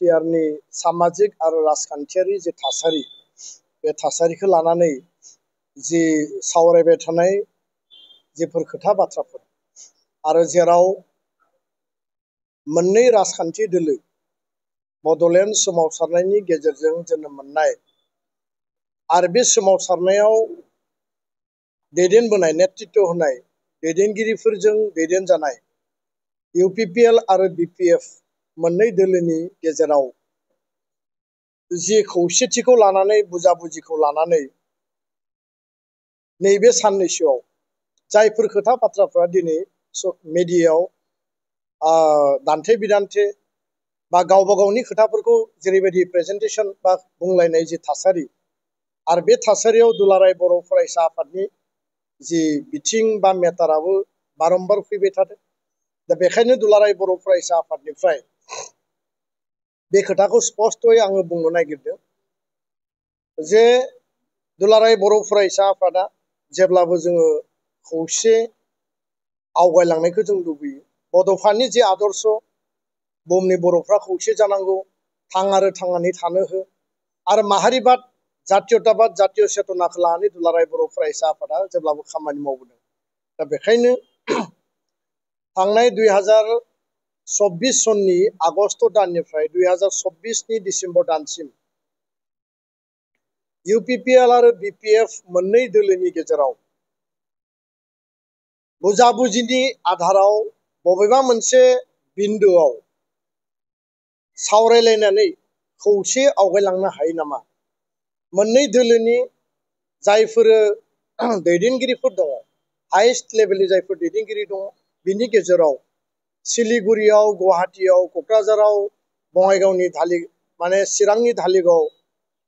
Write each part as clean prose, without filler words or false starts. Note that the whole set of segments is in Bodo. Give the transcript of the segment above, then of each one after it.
बिटिआरनि सामाजिक आरो राजखान्थियारि जे थासारि बे थासारिखौ लानानै जि सावरायबाय थानाय जेफोर खोथा बाथ्राफोर आरो जेराव मोननै राजखान्थि दोलो बड'लेण्ड सोमावसारनायनि गेजेरजों जोनोम मोननाय आरो बे सोमावसारनायाव दैदेनबोनाय नेतृत्व होनाय दैदेनगिरिफोरजों दैदेनजानाय इउपिपिएल आरो बिपिएफ मोननै दोलोनि गेजेराव जि खौसेथिखौ लानानै बुजाबुजिखौ लानानै नैबे साननैसोआव जायफोर खोथा बाथ्राफ्रा दिनै मिडियायाव दान्थे बिदान्थे बा गावबा गावनि खोथाफोरखौ जेरैबायदि प्रेजेन्टेसन बा बुंलायनाय जि थासारि आरो बे थासारियाव दुलाराय बर' फरायसा आफादनि जि बिथिं बा मेटाराबो बारम्बार फैबाय थादों। दा बेखायनो दुलाराय बर' फरायसा आफादनिफ्राय बे खोथाखौ स्पष्टयै आङो बुंनो नागिरदों जे दुलाराय बर' फरायसा आफादा जेब्लाबो जोङो खौसे आवगायलांनायखौ जों लुबैयो। बड'फानि जे आदर्श बुहुमनि बर'फ्रा खौसे जानांगौ, थां आरो थांनानै थानो हो आरो माहारिबाद जातीयताबाद जातीय चेतनाखौ लानानै दुलाराय बर' फरायसा आफादा जेब्लाबो खामानि मावबोदों। दा बेखायनो थांनाय 2024 सननि आगस्ट दाननिफ्राय 2024नि डिसेम्बर दानसिम इउपिपिएल आरो बिपिएफ मोननै दोलोनि गेजेराव बुजाबुजिनि आधाराव बबेबा मोनसे बिन्दोआव सावरायलायनानै खौसे आवगायलांनो हायो नामा? मोननै दोलोनि जायफोर दैदेनगिरिफोर दङ, हाइस्ट लेभेलनि जायफोर दैदेनगिरि दङ, बिनि गेजेराव सिलिगुरियाव, गुवाहाटीयाव, क'क्राझाराव, बङाइगावनि चिरांनि धालिगाव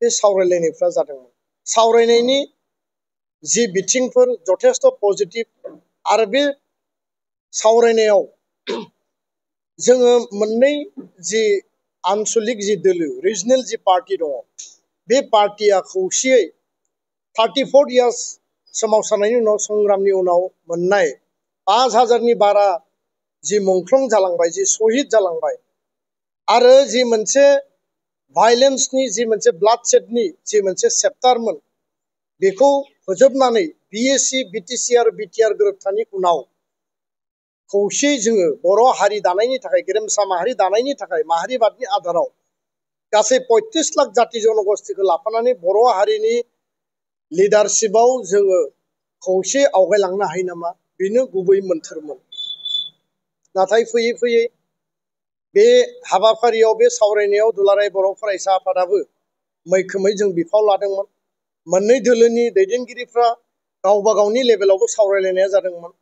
बे सावरायलायनायफ्रा जादोंमोन। सावरायनायनि जि बिथिंफोर जथेस्थ' पजिटिभ आरो बे सावरायनायाव जोङो मोननै जि आनसलिक जि दोलो रिजनेल जि पार्टी दङ, बे पार्टीया खौसेयै 34 इयार्स सोमावसारनायनि उनाव संग्रामनि उनाव मोननाय 5000नि बारा जि मुंख्लं जालांबाय, जि शहीद जालांबाय आरो जि मोनसे भायलेन्सनि जि मोनसे ब्लाडशेडनि जि मोनसे चेप्टारमोन, बेखौ फोजोबनानै बिएसि बिटिसि आरो बिटिआर गोरोबथानि उनाव खौसेयै जोङो बर' हारि दानायनि थाखाय, गेरेमसा माहारि दानायनि थाखाय माहारिबादनि आधाराव गासै 35 लाख जाति जनगोष्ठीखौ लाफानानै बर' हारिनि लिडारशिपआव जोङो खौसे आवगायलांनो हायो नामा? बेनो गुबै मोन्थोरमोन। नाथाय फैयै फैयै बे हाबाफारियाव, बे सावरायनायाव दुलाराय बर' फरायसा आफादाबो मैखोमै जों बिफाव लादोंमोन। मोननै दोलोनि दैदेनगिरिफ्रा गावबा गावनि लेभेलावबो सावरायलायनाया जादोंमोन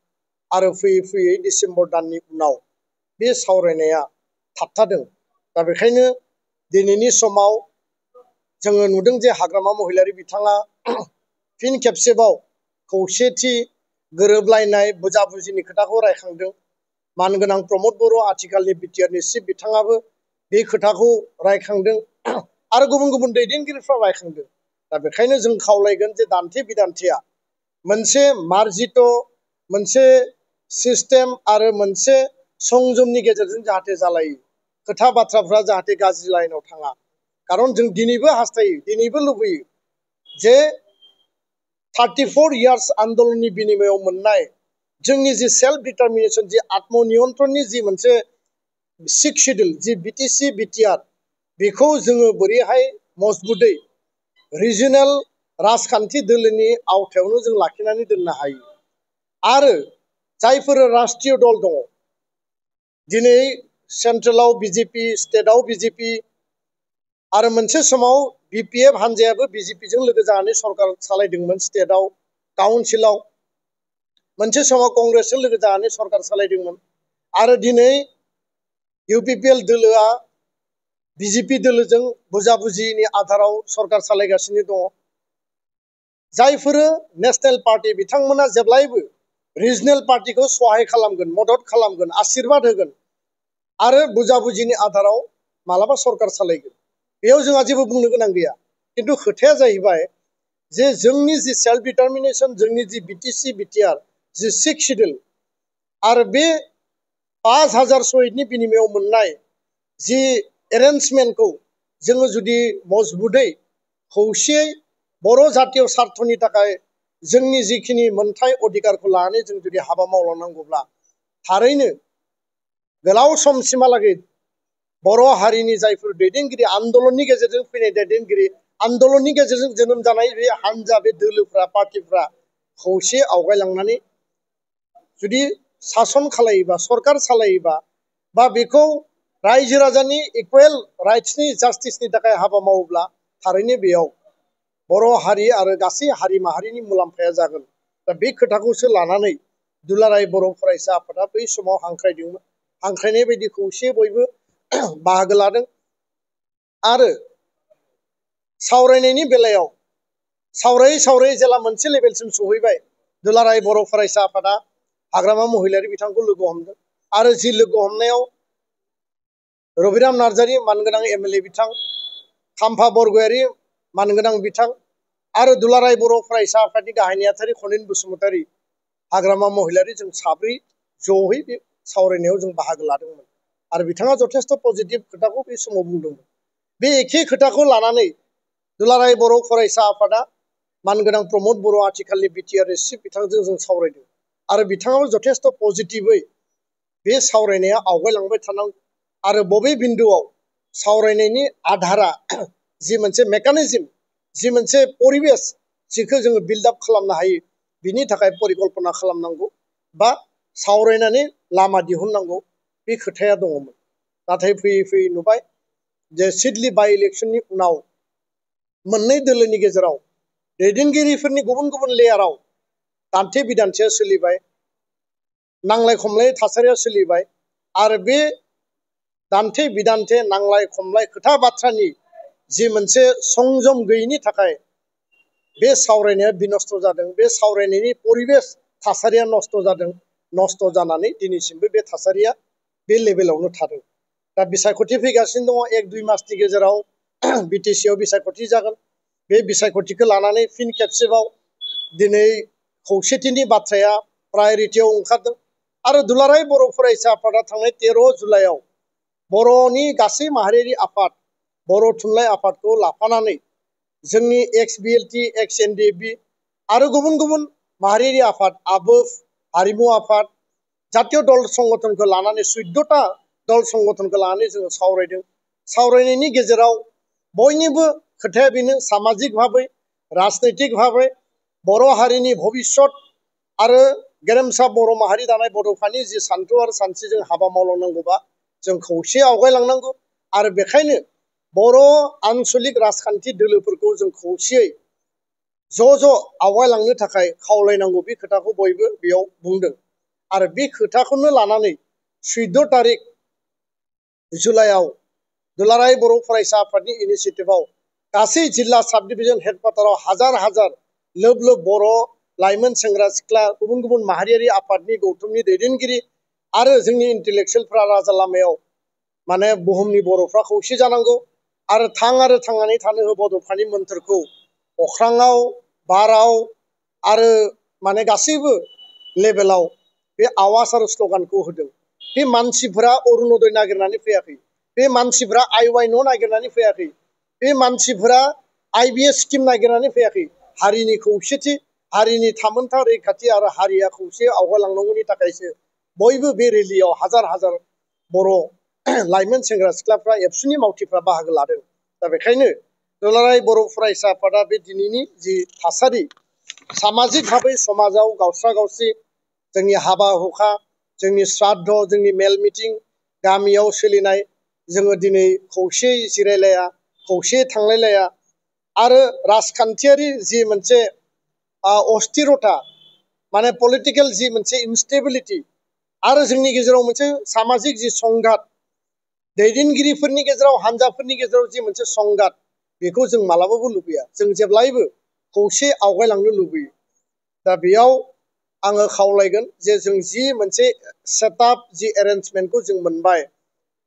आरो फैयै फैयै डिसेम्बर दाननि उनाव बे सावरायनाया थाबथादों। दा बेखायनो दिनैनि समाव जोङो नुदों जे हाग्रामा महिलारि बिथाङा फिन खेबसेबाव खौसेथि, गोरोबलायनाय, बुजाबुजिनि खोथाखौ रायखांदों। मानगोनां प्रमद बर' आथिखालनि बिटिआरनि चिफ बिथाङाबो बे खोथाखौ रायखांदों आरो गुबुन गुबुन दैदेनगिरिफ्रा रायखांदों। दा बेखायनो जों खावलायगोन जे दान्थे बिदान्थेया मोनसे मार्जित मोनसे सिस्टेम आरो मोनसे संजमनि गेजेरजों जाहाथे जालायो, खोथा बाथ्राफ्रा जाहाथे गाज्रि लाइनाव थाङा। खारन जों दिनैबो हास्थायो, दिनैबो लुबैयो जे 34 इयार्स आन्दलननि बिनिमयाव मोननाय जोंनि जि सेल्फ डिटारमिनेसन, जि आत्मनियन्त्रणनि जि मोनसे 6 शिड्युल, जि बिटिसि बिटिआर, बेखौ जोङो बोरैहाय मजबुतै रिजनेल राजखान्थि दोलोनि आवथायावनो जों लाखिनानै दोननो हायो। आरो जायफोर राष्ट्रीय दल दङ, दिनै सेन्ट्रेलाव बिजेपि, स्टेटआव बिजेपि आरो मोनसे समाव बिपिएफ हान्जायाबो बिजेपिजों लोगो जानानै सरकार सालायदोंमोन स्टेटआव, काउन्सिलाव। मोनसे समाव कंग्रेसजों लोगो जानानै सरकार सालायदोंमोन आरो दिनै इउपिपिएल दोलोआ बिजेपि दोलोजों बुजाबुजिनि आधाराव सरकार सालायगासिनो दङ। जायफोर नेशनेल पार्टी बिथांमोना जेब्लायबो रिजनेल पार्टीखौ सहाय खालामगोन, मदद खालामगोन, आशीर्बाद होगोन आरो बुजाबुजिनि आधाराव मालाबा सरकार सालायगोन। बेयाव जोंहा जेबो बुंनो गोनां गैया। किन्तु खोथाया जाहैबाय जे जोंनि जि सेल्फ डिटारमिनेसन, जोंनि जि बिटिसि बिटिआर जि 6 शिड्युल आरो बे 5000 शहीदनि बिनिमयाव मोननाय जि एरेन्जमेन्टखौ जोङो जुदि मजबुतै खौसेयै बर' जातीय सार्थनि थाखाय जोंनि जिखिनि मोनथाय अधिकारखौ लानानै जों जुदि हाबा मावलांनांगौब्ला थारैनो गोलाव समसिमहालागै बर' हारिनि जायफोर दैदेनगिरि आन्दलननि गेजेरजों फैनाय दैदेनगिरि आन्दलननि गेजेरजों जोनोम जानाय बे हान्जा बे दोलोफ्रा पार्टिफ्रा खौसे आवगायलांनानै जुदि सासन खालायोबा सरकार सालायोबा बा बेखौ रायजो राजानि इकुवेल राइट्सनि जास्टिसनि थाखाय हाबा मावोब्ला थारैनो बेयाव बर' हारि आरो गासै हारि माहारिनि मुलाम्फाया जागोन। दा बे खोथाखौसो लानानै दुलाराय बर' फरायसा आफादा बै समाव हांख्रायदोंमोन। हांख्रायनाय बायदि खौसे बयबो बाहागो लादों आरो सावरायनायनि बेलायाव सावरायै सावरायै जेला मोनसे लेभेलसिम सहैबाय दुलाराय बर' फरायसा आफादा हाग्रामा महिलारि बिथांखौ लोगो हमदों आरो जि लोगो हमनायाव रबिराम नार्जारि मानगोनां एमएलए बिथां खाम्फा बरगयारि मानगोनां बिथां आरो दुलाराय बर' फरायसा आफादनि गाहाय नेहाथारि खनिन बसुमतारि हाग्रामा महिलारि जों साब्रै जयै बे सावरायनायाव जों बाहागो लादोंमोन आरो बिथाङा जथेस्थ' पजिटिभ खोथाखौ बे समाव बुंदोंमोन। बे एखे खोथाखौ लानानै दुलाराय बर' फरायसा आफादा मानगोनां प्रमद बर' आथिखालनि बिटिआर चिफ बिथांजों जों सावरायदों आरो बिथाङाबो जथेस्थ' पजिटिभै बे आवगायलांबाय थानांगौ आरो बबे बिन्दुआव सावरायनायनि आधारा जि मोनसे मेकानिजम जि मोनसे परिबेस जिखौ जोङो बिल्डआप खालामनो हायो बिनि थाखाय परिकल्पना खालामनांगौ बा सावरायनानै लामा दिहुननांगौ बे खोथाया दङमोन। नाथाय फैयै फैयै नुबाय जे सिडली बाइ इलेक्सननि उनाव मोननै दोलोनि गेजेराव दैदेनगिरिफोरनि गुबुन गुबुन लेयाराव दान्थे बिदान्थेया सोलिबाय, नांलाय खमलाय थासारिया सोलिबाय आरो बे दान्थे बिदान्थे नांलाय खमलाय खोथा बाथ्रानि जि मोनसे संजम गैयैनि थाखाय बे सावरायनाया बिनस्थ' जादों। बे सावरायनायनि परिबेस थासारिया नस्थ' जादों। नस्थ' जानानै दिनैसिमबो बे थासारिया बे लेभेलावनो थादों। दा बिसायख'थि फैगासिनो दङ। 1-2 मासनि गेजेराव बिटिसिआव बिसायख'थि जागोन। बे बिसायख'थिखौ लानानै फिन खेबसेबाव दिनै खौसेथिनि बाथ्राया प्रायरिटियाव ओंखारदों आरो दुलाराय बर' फरायसा आफादा थांनाय 13 जुलाइआव बर'नि गासै माहारियारि आफाद बर' थुनलाइ आफादखौ लाफानानै जोंनि एक्स बिएलटि एक्स एनडिएफबि आरो गुबुन गुबुन माहारियारि आफाद आबोफ हारिमु आफाद जातीय दल संगठनखौ लानानै 14टा दल संगठनखौ लानानै जोङो सावरायदों। सावरायनायनि गेजेराव बयनिबो खोथाया बेनो सामाजिक भाबै राजनैतिक भाबै बर' हारिनि भबिष्यत आरो गेरेमसा बर' माहारि दानाय बड'फानि जि सान्थौ आरो सानस्रिजों हाबा मावलांनांगौबा जों खौसे आवगायलांनांगौ आरो बेखायनो बर' आन्सलिक राजखान्थि दोलोफोरखौ जों खौसेयै ज' आवगायलांनो थाखाय खावलायनांगौ बे खोथाखौ बयबो बेयाव बुंदों आरो बे खोथाखौनो लानानै 14 तारिख जुलाइआव दुलाराय बर' फरायसा आफादनि इनिसियेटिभआव गासै जिल्ला साब डिभिजन हेडक्वार्टाराव हाजार हाजार लोब लोब बर' लाइमोन सेंग्रा सिख्ला गुबुन गुबुन माहारियारि आफादनि गौथुमनि दैदेनगिरि आरो जोंनि इन्टेलेक्सुयेलफ्रा राजा लामायाव माने बुहुमनि बर'फ्रा खौसे जानांगौ आरो थांनानै थानो हो बड'फानि मोन्थोरखौ अख्राङाव बाराव आरो माने गासैबो लेभेलाव बे आवाज आरो स्ल'गानखौ होदों। बे मानसिफोरा अरुणोदय नागिरनानै फैयाखै। बे मानसिफोरा आइवाइ न' नागिरनानै फैयाखै। बे मानसिफोरा आइबिएस स्किम नागिरनानै फैयाखै। हारिनि खौसेथि हारिनि थामोनथा रैखाथि आरो हारिया खौसे आवगायलांनांगौनि थाखायसो बयबो बे रेलियाव हाजार हाजार बर' लाइमोन सेंग्रा सिख्लाफ्रा एबसुनि मावथिफ्रा बाहागो लादों। दा बेखायनो दुलाराय बर' फरायसा आफादा बे दिनैनि जि थासारि सामाजिक भाबै समाजाव गावस्रा गावस्रि जोंनि हाबा हुखा जोंनि श्राद्ध जोंनि मेल मिटिं गामियाव सोलिनाय जोङो दिनै खौसेयै जिरायलाया खौसेयै थांलायलाया आरो राजखान्थियारि जि मोनसे अस्थिरता माने पलिटिकेल जि मोनसे इनस्टेबिलिटि आरो जोंनि गेजेराव मोनसे सामाजिक जि संघात दैदेनगिरिफोरनि गेजेराव हान्जाफोरनि गेजेराव जि मोनसे संघात बेखौ जों मालाबाबो लुबैया। जों जेब्लायबो खौसे आवगायलांनो लुबैयो। दा बेयाव आङो खावलायगोन जे जों जि मोनसे सेटआप जि एरेन्जमेन्टखौ जों मोनबाय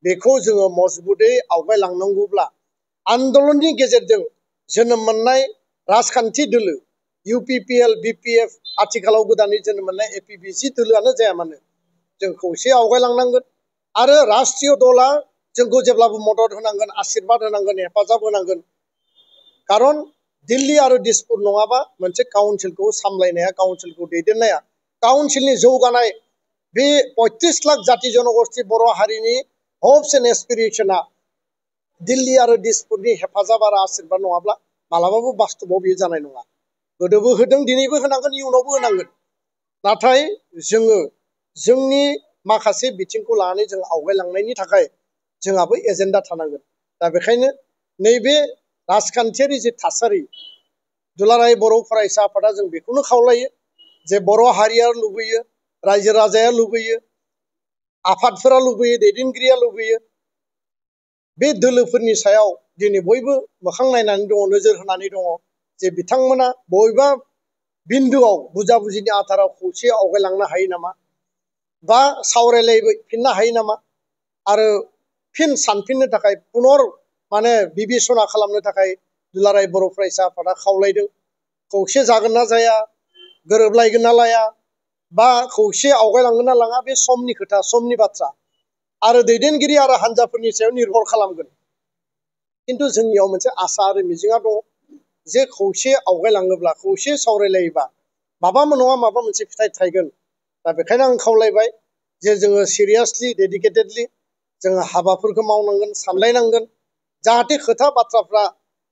बेखौ जोङो मजबुतै आवगायलांनांगौब्ला आन्दलननि गेजेरजों जोनोम मोननाय राजखान्थि दोलो इउपिपिएल बिपिएफ आथिखालाव गोदानै जोनोम मोननाय एपिबिसि दोलोआनो जाया मानो जों खौसे आवगायलांनांगोन आरो राष्ट्रीय दलआ जोंखौ जेब्लाबो मदद होनांगोन, आशीर्बाद होनांगोन, हेफाजाब होनांगोन। खारन दिल्ली आरो दिसपुर नङाबा मोनसे काउन्सिलखौ सामलायनाया, काउन्सिलखौ दैदेननाया, काउन्सिलनि जौगानाय बे 35 लाख जाति जनगोष्ठी बर' हारिनि हप्स एन्ड एसपिरेशना दिल्ली आरो दिसपुरनि हेफाजाब आरो आशीर्बाद नङाब्ला मालाबाबो बास्तबाव बियो जानाय नङा। गोदोबो होदों, दिनैबो होनांगोन, इयुनावबो होनांगोन। नाथाय जोङो जोंनि माखासे बिथिंखौ लानानै जों आवगायलांनायनि थाखाय जोंहाबो एजेन्डा थानांगोन। दा बेखायनो नैबे राजखान्थियारि जे थासारि, दुलाराय बर' फरायसा आफादा जों बेखौनो खावलायो जे बर' हारिया लुबैयो, रायजो राजाया लुबैयो, आफादफोरा लुबैयो, दैदेनगिरिया लुबैयो, बे दोलोफोरनि सायाव दिनै बयबो मोखां नायनानै दङ, नोजोर होनानै दङ जे बिथांमोना बबेबा बिन्दुआव बुजाबुजिनि आधाराव खौसे आवगायलांनो हायो नामा, बा सावरायलायफिननो हायो नामा, आरो फिन सानफिननो थाखाय पुनर बिबेसना खालामनो थाखाय दुलाराय बर' फरायसा आफादा खावलायदों। खौसे जागोन ना जाया, गोरोबलायगोन ना लाया, बा खौसे आवगायलांगोन ना लाङा, बे समनि खोथा, समनि बाथ्रा आरो दैदेनगिरि आरो हान्जाफोरनि सायाव निर्भर खालामगोन। खिन्थु जोंनियाव मोनसे आसा आरो मिजिंआ दङ जे खौसे आवगायलाङोब्ला, खौसे सावरायलायोबा माबा नङा माबा मोनसे फिथाइ थायगोन। दा बेखायनो आं खावलायबाय जे जोङो सिरियासलि, डेडिकेटेडलि जोङो हाबाफोरखौ मावनांगोन, सानलायनांगोन, जाहाथे खोथा बाथ्राफ्रा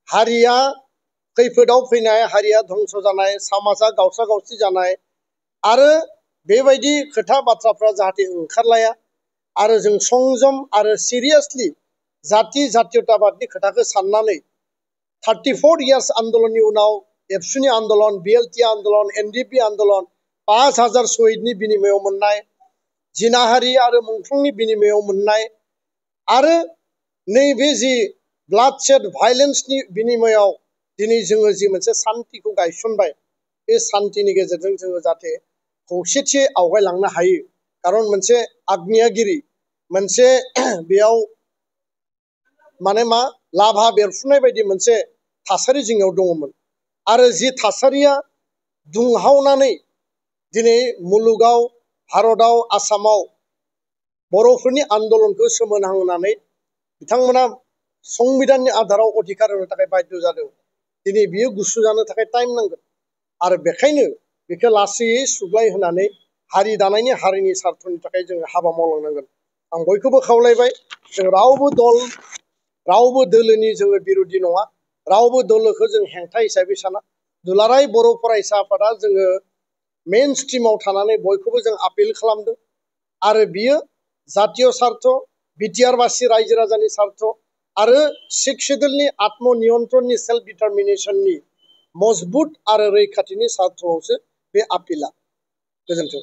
हारिया खैफोदाव फैनाय, हारिया धंस जानाय, समाजा गावस्रा गावस्रि जानाय आरो बेबायदि खोथा बाथ्राफ्रा जाहाथे ओंखारलाया, आरो जों संजम आरो सिरियासलि जाति जातीयताबादनि खोथाखौ साननानै 34 इयार्स आन्दोलननि उनाव एबसुनि आन्दोलन, बिएलटि आन्दोलन, एनडिपि आन्दोलन, 5000 शहीदनि बिनिमयाव मोननाय, जिनाहारि आरो मुंख्लंनि बिनिमयाव मोननाय, आरो नैबे जि ब्लाडशेड भायलेन्सनि बिनिमयाव दिनै जोङो जि मोनसे सान्तिखौ गायसनबाय, बे सान्तिनि गेजेरजों जोङो जाहाथे खौसेथियै आवगायलांनो हायो। खारन मोनसे आग्नेयागिरि, मोनसे बेयाव लाभा बेरफ्रुनाय बायदि मोनसे थासारि जोंनियाव दङमोन। आरो जि थासारिया दुंहावनानै दिनै मुलुगाव, भारताव, आसामाव बर'फोरनि आन्दोलनखौ सोमोनांहोनानै बिथांमोना संबिधाननि आधाराव अधिकार होनो थाखाय बाध्य जादों। दिनै बियो गुसु जानो थाखाय टाइम नांगोन। आरो बेखायनो बेखौ लासैयै सुग्लाय होनानै हारि दानायनि, हारिनि सार्थनि थाखाय जोङो हाबा मावलांनांगोन। आं बयखौबो खावलायबाय, जों रावबो दल, रावबो दोलोनि जोङो बिर'धि नङा, रावबो दोलोखौ जों हेंथा हिसाबै साना। दुलाराय बर' फरायसा आफादा जोङो मेइन स्ट्रिमाव थानानै बयखौबो जों आपिल खालामदों। आरो बियो जातीय सार्थ, बिटिआरबासि रायजो राजानि सार्थ आरो 6 शेड्युलनि आत्म नियन्त्रणनि, सेल्फ डिटारमिनेसननि मजबुत आरो रैखाथिनि सार्थआवसो बे आपिला। गोजोन्थों।